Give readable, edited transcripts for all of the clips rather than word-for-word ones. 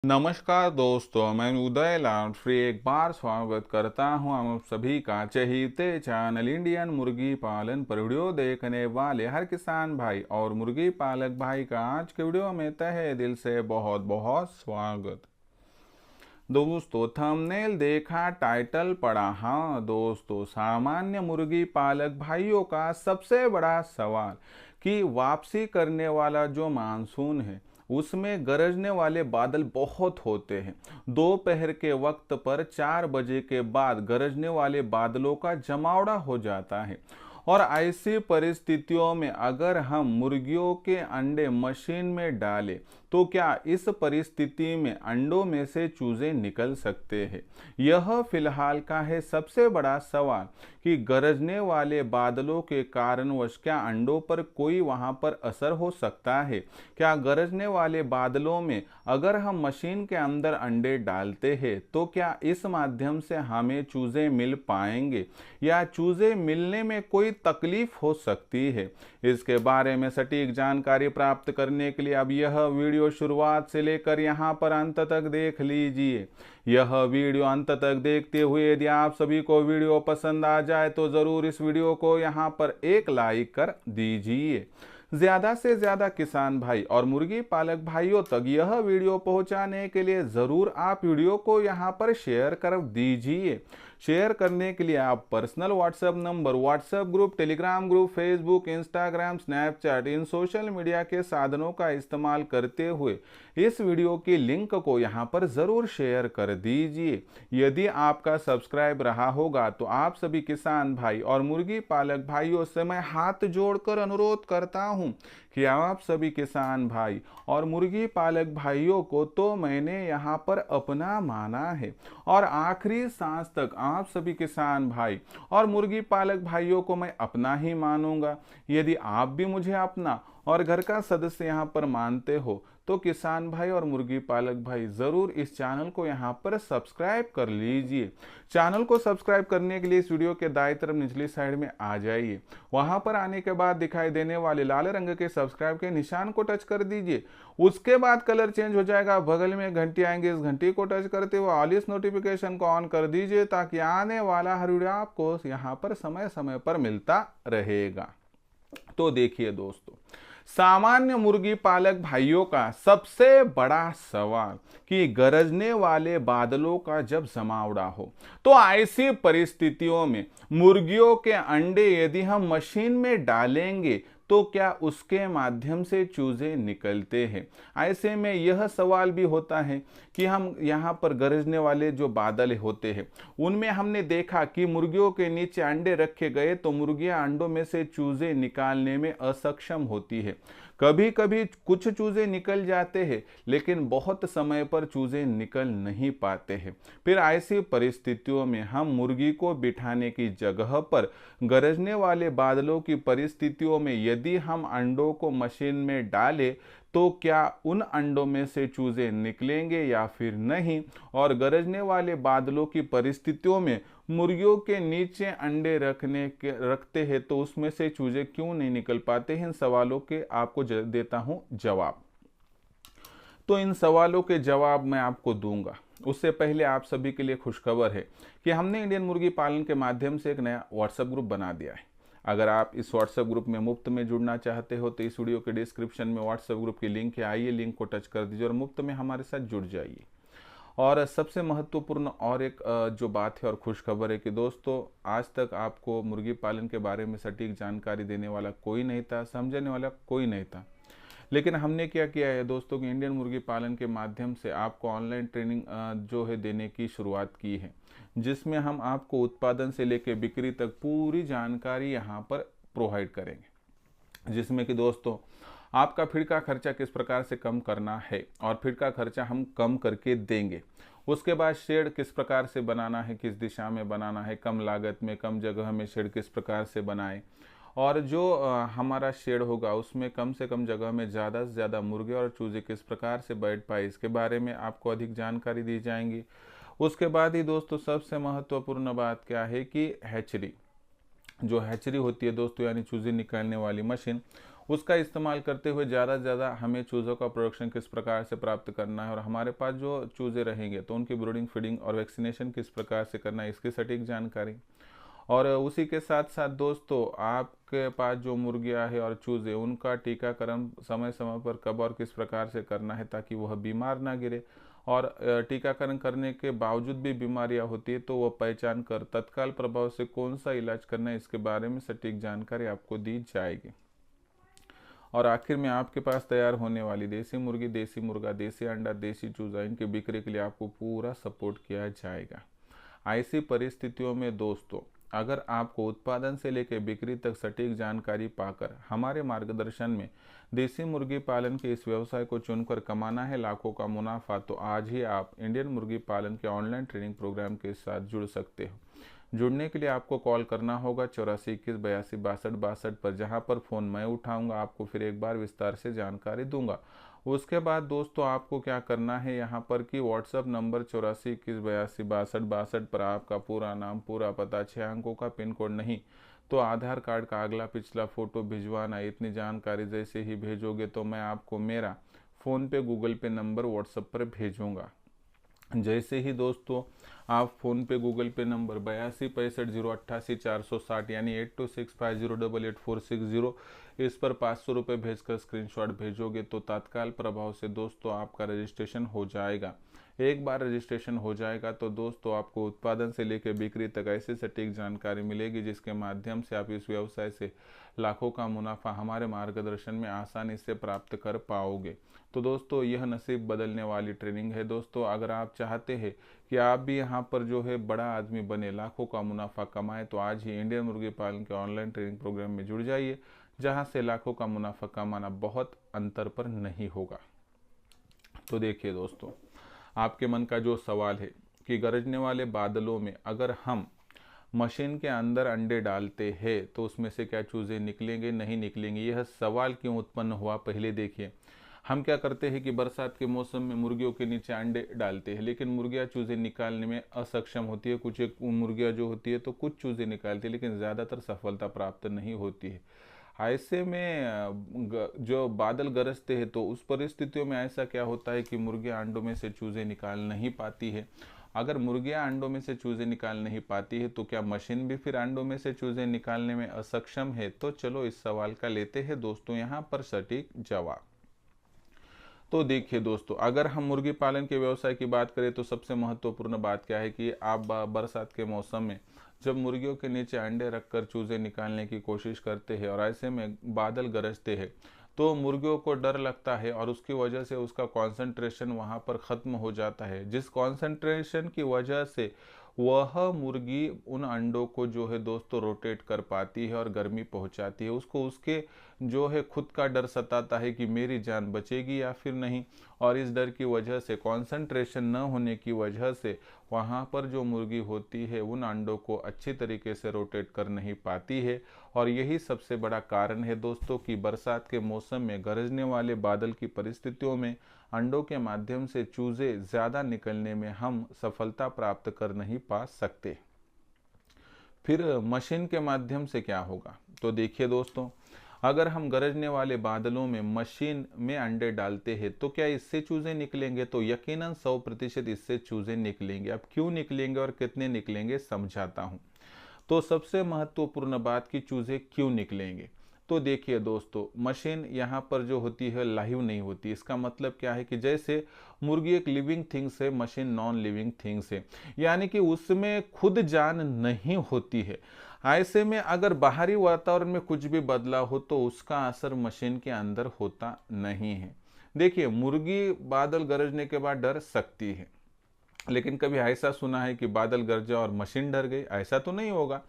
नमस्कार दोस्तों, मैं उदय लाल फिर एक बार स्वागत करता हूं आप सभी का चहीते चैनल इंडियन मुर्गी पालन पर वीडियो देखने वाले हर किसान भाई और मुर्गी पालक भाई का आज के वीडियो में तहे दिल से बहुत बहुत स्वागत। दोस्तों थंबनेल देखा, टाइटल पढ़ा। हाँ दोस्तों, सामान्य मुर्गी पालक भाइयों का सबसे बड़ा सवाल कि वापसी करने वाला जो मानसून है उसमें गरजने वाले बादल बहुत होते हैं। दोपहर के वक्त पर 4 बजे के बाद गरजने वाले बादलों का जमावड़ा हो जाता है और ऐसी परिस्थितियों में अगर हम मुर्गियों के अंडे मशीन में डालें तो क्या इस परिस्थिति में अंडों में से चूजे निकल सकते हैं? यह फिलहाल का है सबसे बड़ा सवाल कि गरजने वाले बादलों के कारणवश क्या अंडों पर कोई वहां पर असर हो सकता है? क्या गरजने वाले बादलों में अगर हम मशीन के अंदर अंडे डालते हैं तो क्या इस माध्यम से हमें चूजे मिल पाएंगे या चूजे मिलने में कोई तकलीफ हो सकती है? इसके बारे में सटीक जानकारी प्राप्त करने के लिए अब यह वीडियो शुरुआत से लेकर यहाँ पर अंत तक देख लीजिए। यह वीडियो अंत तक देखते हुए यदि आप सभी को वीडियो पसंद आ जाए तो ज़रूर इस वीडियो को यहाँ पर एक लाइक कर दीजिए। ज़्यादा से ज़्यादा किसान भाई और मुर्गी पालक भाइयों तक यह वीडियो पहुंचाने के लिए ज़रूर आप वीडियो को यहाँ पर शेयर कर दीजिए। शेयर करने के लिए आप personal WhatsApp number, WhatsApp group, Telegram group, Facebook, Instagram, Snapchat इन सोशल मीडिया के साधनों का इस्तेमाल करते हुए इस वीडियो की लिंक को यहाँ पर ज़रूर शेयर कर दीजिए। यदि आपका सब्सक्राइब रहा होगा तो आप सभी किसान भाई और मुर्गी पालक भाइयों से मैं हाथ जोड़कर अनुरोध करता हूँ कि आप सभी किसान भाई और मुर्गी पालक भाइयों को तो मैंने यहाँ पर अपना माना है और आखिरी सांस तक आप सभी किसान भाई और मुर्गी पालक भाइयों को मैं अपना ही मानूंगा। यदि आप भी मुझे अपना और घर का सदस्य यहाँ पर मानते हो तो किसान भाई और मुर्गी पालक भाई ज़रूर इस चैनल को यहाँ पर सब्सक्राइब कर लीजिए। चैनल को सब्सक्राइब करने के लिए इस वीडियो के दाईं तरफ निचली साइड में आ जाइए। वहां पर आने के बाद दिखाई देने वाले लाल रंग के सब्सक्राइब के निशान को टच कर दीजिए। उसके बाद कलर चेंज हो जाएगा, बगल में घंटी आएंगे, इस घंटी को टच करते हुए ऑल इस नोटिफिकेशन को ऑन कर दीजिए ताकि आने वाला हर वीडियो आपको यहाँ पर समय समय पर मिलता रहेगा। तो देखिए दोस्तों, सामान्य मुर्गी पालक भाइयों का सबसे बड़ा सवाल कि गरजने वाले बादलों का जब जमावड़ा हो तो ऐसी परिस्थितियों में मुर्गियों के अंडे यदि हम मशीन में डालेंगे तो क्या उसके माध्यम से चूजे निकलते हैं? ऐसे में यह सवाल भी होता है कि हम यहाँ पर गरजने वाले जो बादल होते हैं उनमें हमने देखा कि मुर्गियों के नीचे अंडे रखे गए तो मुर्गियां अंडों में से चूजे निकालने में असक्षम होती है। कभी कभी कुछ चूजे निकल जाते हैं लेकिन बहुत समय पर चूजे निकल नहीं पाते हैं। फिर ऐसी परिस्थितियों में हम मुर्गी को बिठाने की जगह पर गरजने वाले बादलों की परिस्थितियों में यदि हम अंडों को मशीन में डालें तो क्या उन अंडों में से चूजे निकलेंगे या फिर नहीं? और गरजने वाले बादलों की परिस्थितियों में मुर्गियों के नीचे अंडे रखते हैं तो उसमें से चूजे क्यों नहीं निकल पाते हैं? इन सवालों के आपको देता हूं जवाब। तो इन सवालों के जवाब मैं आपको दूंगा। उससे पहले आप सभी के लिए खुशखबर है कि हमने इंडियन मुर्गी पालन के माध्यम से एक नया व्हाट्सएप ग्रुप बना दिया है। अगर आप इस व्हाट्सएप ग्रुप में मुफ्त में जुड़ना चाहते हो तो इस वीडियो के डिस्क्रिप्शन में व्हाट्सएप ग्रुप की लिंक है, आइए लिंक को टच कर दीजिए और मुफ्त में हमारे साथ जुड़ जाइए। और सबसे महत्वपूर्ण और एक जो बात है और खुशखबर है कि दोस्तों आज तक आपको मुर्गी पालन के बारे में सटीक जानकारी देने वाला कोई नहीं था, समझने वाला कोई नहीं था। लेकिन हमने क्या किया है दोस्तों कि इंडियन मुर्गी पालन के माध्यम से आपको ऑनलाइन ट्रेनिंग जो है देने की शुरुआत की है, जिसमें हम आपको उत्पादन से लेकर बिक्री तक पूरी जानकारी यहाँ पर प्रोवाइड करेंगे। जिसमें कि दोस्तों आपका फीड का खर्चा किस प्रकार से कम करना है और फीड का खर्चा हम कम करके देंगे। उसके बाद शेड किस प्रकार से बनाना है, किस दिशा में बनाना है, कम लागत में कम जगह में शेड किस प्रकार से बनाएं और जो हमारा शेड होगा उसमें कम से कम जगह में ज़्यादा से ज़्यादा मुर्गे और चूजे किस प्रकार से बैठ पाए, इसके बारे में आपको अधिक जानकारी दी जाएंगी। उसके बाद ही दोस्तों सबसे महत्वपूर्ण बात क्या है कि हैचरी, जो हैचरी होती है दोस्तों यानी चूजे निकालने वाली मशीन, उसका इस्तेमाल करते हुए ज़्यादा से ज़्यादा हमें चूज़ों का प्रोडक्शन किस प्रकार से प्राप्त करना है और हमारे पास जो चूज़े रहेंगे तो उनकी ब्रीडिंग, फीडिंग और वैक्सीनेशन किस प्रकार से करना है, इसकी सटीक जानकारी। और उसी के साथ साथ दोस्तों, आपके पास जो मुर्गियां है और चूजे, उनका टीकाकरण समय समय पर कब और किस प्रकार से करना है ताकि वह बीमार ना गिरे, और टीकाकरण करने के बावजूद भी बीमारियां होती है तो वह पहचान कर तत्काल प्रभाव से कौन सा इलाज करना है, इसके बारे में सटीक जानकारी आपको दी जाएगी। और आखिर में आपके पास तैयार होने वाली देसी मुर्गी, देसी मुर्गा, देसी अंडा, देसी चूजा, इनकी बिक्री के लिए आपको पूरा सपोर्ट किया जाएगा। ऐसी परिस्थितियों में दोस्तों, अगर आपको उत्पादन से लेकर बिक्री तक सटीक जानकारी पाकर हमारे मार्गदर्शन में देसी मुर्गी पालन के इस व्यवसाय को चुनकर कमाना है लाखों का मुनाफा, तो आज ही आप इंडियन मुर्गी पालन के ऑनलाइन ट्रेनिंग प्रोग्राम के साथ जुड़ सकते हो। जुड़ने के लिए आपको कॉल करना होगा 84 21 82 62 62 पर, जहां पर फ़ोन मैं उठाऊंगा, आपको फिर एक बार विस्तार से जानकारी दूंगा। उसके बाद दोस्तों, आपको क्या करना है यहाँ पर कि व्हाट्सअप नंबर 84 21 82 62 62 पर आपका पूरा नाम, पूरा पता, 6 अंकों का पिन कोड नहीं तो आधार कार्ड का अगला पिछला फ़ोटो भिजवाना। इतनी जानकारी जैसे ही भेजोगे तो मैं आपको मेरा फ़ोन पे, गूगल पे नंबर व्हाट्सएप पर भेजूँगा। जैसे ही दोस्तों आप फ़ोन पे, गूगल पे नंबर 82 65 088 460 यानी 8265088460 इस पर 500 रुपये भेजकर स्क्रीनशॉट भेजोगे तो तत्काल प्रभाव से दोस्तों आपका रजिस्ट्रेशन हो जाएगा। एक बार रजिस्ट्रेशन हो जाएगा तो दोस्तों आपको उत्पादन से लेकर बिक्री तक ऐसी सटीक जानकारी मिलेगी जिसके माध्यम से आप इस व्यवसाय से लाखों का मुनाफा हमारे मार्गदर्शन में आसानी से प्राप्त कर पाओगे। तो दोस्तों, यह नसीब बदलने वाली ट्रेनिंग है। दोस्तों, अगर आप चाहते हैं कि आप भी यहाँ पर जो है बड़ा आदमी बने, लाखों का मुनाफा कमाए, तो आज ही इंडियन मुर्गी पालन के ऑनलाइन ट्रेनिंग प्रोग्राम में जुड़ जाइए, जहाँ से लाखों का मुनाफा कमाना बहुत अंतर पर नहीं होगा। तो देखिए दोस्तों, आपके मन का जो सवाल है कि गरजने वाले बादलों में अगर हम मशीन के अंदर अंडे डालते हैं तो उसमें से क्या चूजे निकलेंगे, नहीं निकलेंगे, यह सवाल क्यों उत्पन्न हुआ, पहले देखिए। हम क्या करते हैं कि बरसात के मौसम में मुर्गियों के नीचे अंडे डालते हैं, लेकिन मुर्गियां चूजे निकालने में असक्षम होती है। कुछ एक मुर्गियां जो होती है तो कुछ चूजे निकालती है, लेकिन ज़्यादातर सफलता प्राप्त नहीं होती है। ऐसे में जो बादल गरजते हैं तो उस परिस्थितियों में ऐसा क्या होता है कि मुर्गियां अंडों में से चूजे निकाल नहीं पाती है। अगर मुर्गियां अंडों में से चूजे निकाल नहीं पाती है तो क्या मशीन भी फिर अंडों में से चूजे निकालने में असक्षम है? तो चलो इस सवाल का लेते हैं दोस्तों यहाँ पर सटीक जवाब। तो देखिए दोस्तों, अगर हम मुर्गी पालन के व्यवसाय की बात करें तो सबसे महत्वपूर्ण बात क्या है कि आप बरसात के मौसम में जब मुर्गियों के नीचे अंडे रखकर चूजे निकालने की कोशिश करते हैं और ऐसे में बादल गरजते हैं तो मुर्गियों को डर लगता है और उसकी वजह से उसका कंसंट्रेशन वहां पर ख़त्म हो जाता है, जिस कंसंट्रेशन की वजह से वह मुर्गी उन अंडों को जो है दोस्तों रोटेट कर पाती है और गर्मी पहुंचाती है। उसको उसके जो है खुद का डर सताता है कि मेरी जान बचेगी या फिर नहीं, और इस डर की वजह से, कंसंट्रेशन न होने की वजह से वहाँ पर जो मुर्गी होती है उन अंडों को अच्छी तरीके से रोटेट कर नहीं पाती है। और यही सबसे बड़ा कारण है दोस्तों कि बरसात के मौसम में गरजने वाले बादल की परिस्थितियों में अंडों के माध्यम से चूजे ज़्यादा निकलने में हम सफलता प्राप्त कर नहीं पा सकते। फिर मशीन के माध्यम से क्या होगा? तो देखिए दोस्तों, अगर हम गरजने वाले बादलों में मशीन में अंडे डालते हैं तो क्या इससे चूजे निकलेंगे? तो यकीनन 100% इससे चूजे निकलेंगे। अब क्यों निकलेंगे और कितने निकलेंगे समझाता हूँ। तो सबसे महत्वपूर्ण बात कि चूजे क्यों निकलेंगे। तो देखिए दोस्तों, मशीन यहाँ पर जो होती है लाइव नहीं होती। इसका मतलब क्या है कि जैसे मुर्गी एक लिविंग थिंग्स है, मशीन नॉन लिविंग थिंग्स है, यानी कि उसमें खुद जान नहीं होती है। ऐसे में अगर बाहरी वातावरण में कुछ भी बदलाव हो तो उसका असर मशीन के अंदर होता नहीं है। देखिए, मुर्गी बादल गरजने के बाद डर सकती है, लेकिन कभी ऐसा सुना है कि बादल गरजा और मशीन डर गई? ऐसा तो नहीं होगा।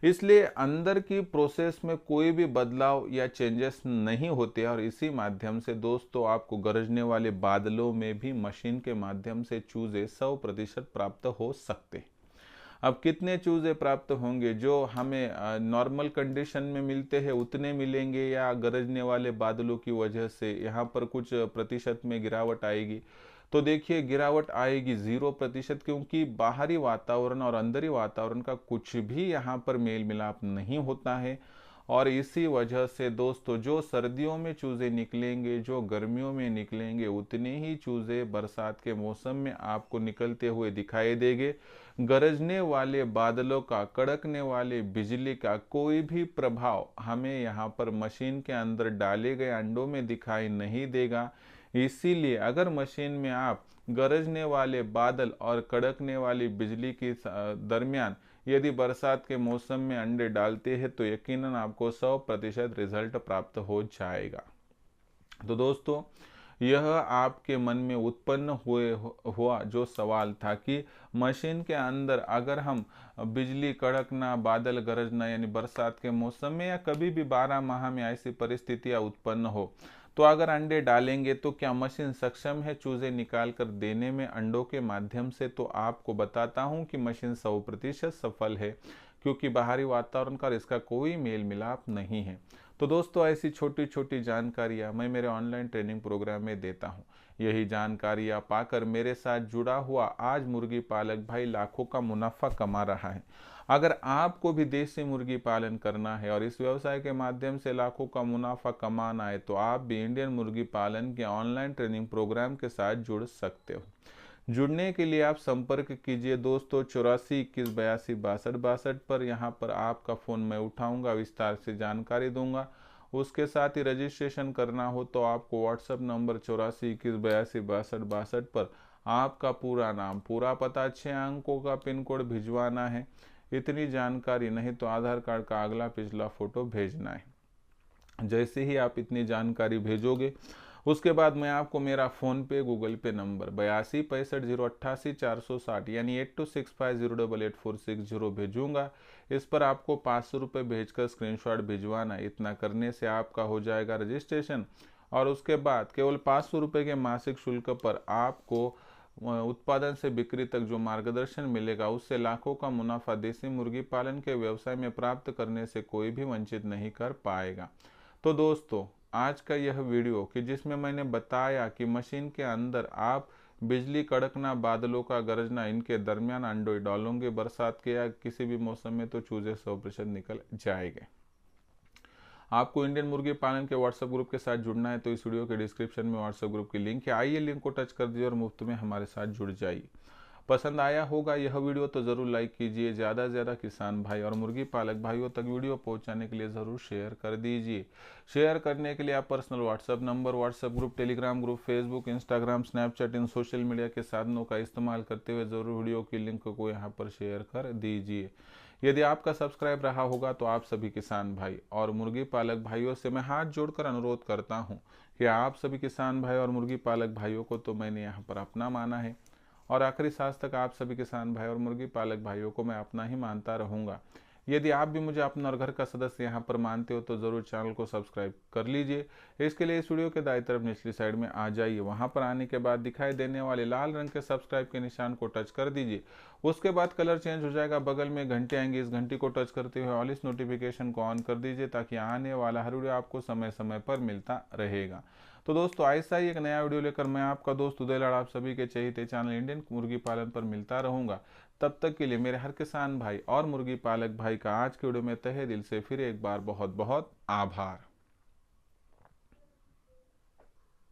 इसलिए अंदर की प्रोसेस में कोई भी बदलाव या चेंजेस नहीं होते और इसी माध्यम से दोस्तों आपको गरजने वाले बादलों में भी मशीन के माध्यम से चूजे 100% प्राप्त हो सकते। अब कितने चूजे प्राप्त होंगे? जो हमें नॉर्मल कंडीशन में मिलते हैं उतने मिलेंगे या गरजने वाले बादलों की वजह से यहाँ पर कुछ प्रतिशत में गिरावट आएगी? तो देखिए, गिरावट आएगी 0%, क्योंकि बाहरी वातावरण और अंदरी वातावरण का कुछ भी यहाँ पर मेल मिलाप नहीं होता है। और इसी वजह से दोस्तों जो सर्दियों में चूज़े निकलेंगे, जो गर्मियों में निकलेंगे, उतने ही चूज़े बरसात के मौसम में आपको निकलते हुए दिखाई देंगे। गरजने वाले बादलों का, कड़कने वाले बिजली का कोई भी प्रभाव हमें यहाँ पर मशीन के अंदर डाले गए अंडों में दिखाई नहीं देगा। इसीलिए अगर मशीन में आप गरजने वाले बादल और कड़कने वाली बिजली की दरमियान यदि बरसात के मौसम में अंडे डालते हैं तो यकीनन आपको 100% रिजल्ट प्राप्त हो जाएगा। तो दोस्तों यह आपके मन में उत्पन्न हुआ जो सवाल था कि मशीन के अंदर अगर हम बिजली कड़कना, बादल गरजना यानी बरसात के मौसम में या कभी भी 12 माह में ऐसी परिस्थितियां उत्पन्न हो तो अगर अंडे डालेंगे तो क्या मशीन सक्षम है चूजे निकाल कर देने में अंडों के माध्यम से? तो आपको बताता हूं कि मशीन 100% सफल है, क्योंकि बाहरी वातावरण का इसका कोई मेल मिलाप नहीं है। तो दोस्तों ऐसी छोटी छोटी जानकारियां मैं मेरे ऑनलाइन ट्रेनिंग प्रोग्राम में देता हूं। यही जानकारियां पाकर मेरे साथ जुड़ा हुआ आज मुर्गी पालक भाई लाखों का मुनाफा कमा रहा है। अगर आपको भी देसी मुर्गी पालन करना है और इस व्यवसाय के माध्यम से लाखों का मुनाफा कमाना है तो आप भी इंडियन मुर्गी पालन के ऑनलाइन ट्रेनिंग प्रोग्राम के साथ जुड़ सकते हो। जुड़ने के लिए आप संपर्क कीजिए दोस्तों 84 21 82 62 62 पर। यहाँ पर आपका फ़ोन मैं उठाऊंगा, विस्तार से जानकारी दूंगा। उसके साथ ही रजिस्ट्रेशन करना हो तो आपको व्हाट्सएप नंबर 84 21 82 62 62 पर आपका पूरा नाम, पूरा पता, 6 अंकों का पिन कोड भिजवाना है। इतनी जानकारी नहीं तो आधार कार्ड का अगला पिछला फोटो भेजना है। जैसे ही आप इतनी जानकारी भेजोगे उसके बाद मैं आपको मेरा फ़ोन पे, गूगल पे नंबर 82 65 088 460 यानी 8265088460 भेजूंगा। इस पर आपको 500 रुपये भेजकर स्क्रीनशॉट भिजवाना। इतना करने से आपका हो जाएगा रजिस्ट्रेशन और उसके बाद केवल 500 रुपये के मासिक शुल्क पर आपको उत्पादन से बिक्री तक जो मार्गदर्शन मिलेगा उससे लाखों का मुनाफा देसी मुर्गी पालन के व्यवसाय में प्राप्त करने से कोई भी वंचित नहीं कर पाएगा। तो दोस्तों आज का यह वीडियो कि जिसमें मैंने बताया कि मशीन के अंदर आप बिजली कड़कना, बादलों का गरजना, इनके दरमियान अंडे डालोगे बरसात के या किसी भी मौसम में तो चूजे 100% निकल जाएंगे। आपको इंडियन मुर्गी पालन के व्हाट्सएप ग्रुप के साथ जुड़ना है तो इस वीडियो के डिस्क्रिप्शन में व्हाट्सएप ग्रुप की लिंक है, आइए लिंक को टच कर दीजिए और मुफ्त में हमारे साथ जुड़ जाइए। पसंद आया होगा यह वीडियो तो ज़रूर लाइक कीजिए। ज़्यादा से ज़्यादा किसान भाई और मुर्गी पालक भाइयों तक वीडियो पहुंचाने के लिए ज़रूर शेयर कर दीजिए। शेयर करने के लिए आप personal WhatsApp number, WhatsApp group, Telegram group, Facebook, Instagram, Snapchat इन सोशल मीडिया के साधनों का इस्तेमाल करते हुए ज़रूर वीडियो की लिंक को यहाँ पर शेयर कर दीजिए। यदि आपका सब्सक्राइब रहा होगा तो आप सभी किसान भाई और मुर्गी पालक भाइयों से मैं हाथ जोड़कर अनुरोध करता हूँ कि आप सभी किसान भाई और मुर्गी पालक भाइयों को तो मैंने यहाँ पर अपना माना है और आखिरी सांस तक आप सभी किसान भाई और मुर्गी पालक भाइयों को मैं अपना ही मानता रहूँगा। यदि आप भी मुझे अपना और घर का सदस्य यहाँ पर मानते हो तो ज़रूर चैनल को सब्सक्राइब कर लीजिए। इसके लिए इस वीडियो के दाईं तरफ निचली साइड में आ जाइए, वहाँ पर आने के बाद दिखाई देने वाले लाल रंग के सब्सक्राइब के निशान को टच कर दीजिए। उसके बाद कलर चेंज हो जाएगा, बगल में घंटी आएंगी, इस घंटी को टच करते हुए ऑल इस नोटिफिकेशन को ऑन कर दीजिए ताकि आने वाला हर वीडियो आपको समय समय पर मिलता रहेगा। तो दोस्तों ऐसा ही एक नया वीडियो लेकर मैं आपका दोस्त उदय लाड़ आप सभी के चहेते चैनल इंडियन मुर्गी पालन पर मिलता रहूंगा। तब तक के लिए मेरे हर किसान भाई और मुर्गी पालक भाई का आज के वीडियो में तहे दिल से फिर एक बार बहुत बहुत आभार।